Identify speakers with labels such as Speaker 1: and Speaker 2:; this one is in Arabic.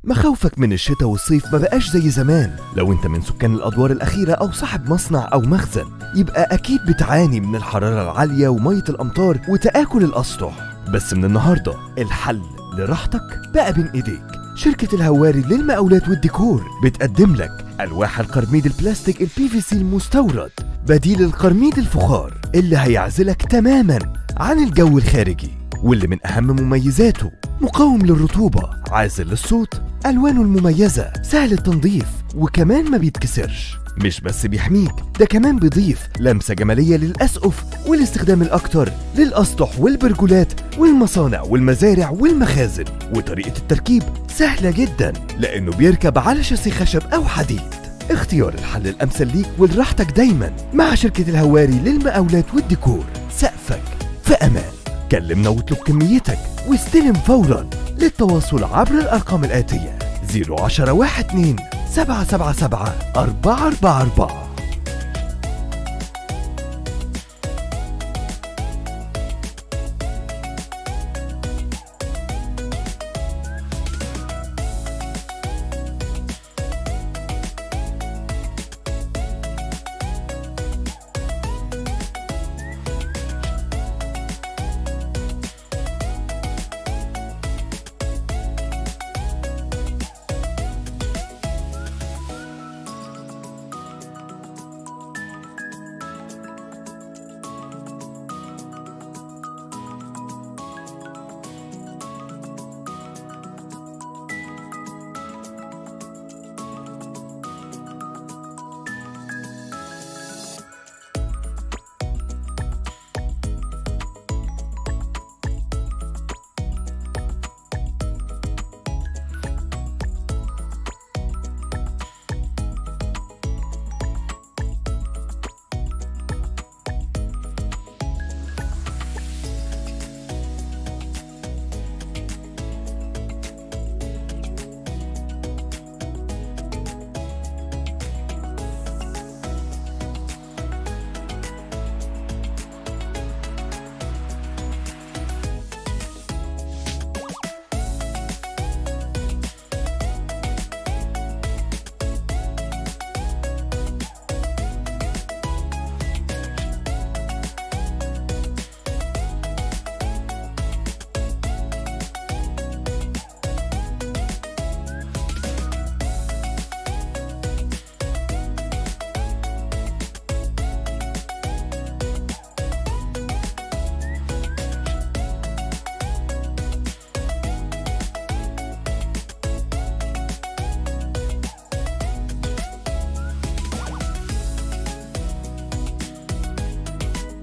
Speaker 1: مخاوفك من الشتاء والصيف ما بقاش زي زمان. لو انت من سكان الادوار الاخيرة او صاحب مصنع او مخزن، يبقى اكيد بتعاني من الحرارة العالية ومية الامطار وتآكل الاسطح. بس من النهاردة الحل لراحتك بقى بين ايديك. شركة الهواري للمقاولات والديكور بتقدم لك ألواح القرميد البلاستيك الPVC المستورد، بديل القرميد الفخار اللي هيعزلك تماما عن الجو الخارجي، واللي من أهم مميزاته مقاوم للرطوبة، عازل للصوت، ألوانه المميزة سهل التنظيف، وكمان ما بيتكسرش. مش بس بيحميك، ده كمان بيضيف لمسة جمالية للأسقف والاستخدام الأكتر للأسطح والبرجولات والمصانع والمزارع والمخازن. وطريقة التركيب سهلة جدا لأنه بيركب على شاسيه خشب أو حديد. اختيار الحل الأمثل ليك ولراحتك دايما مع شركة الهواري للمقاولات والديكور. سقفك في أمان. كلمنا واطلب كميتك واستلم فورا. للتواصل عبر الأرقام الآتية: 010 12 777 444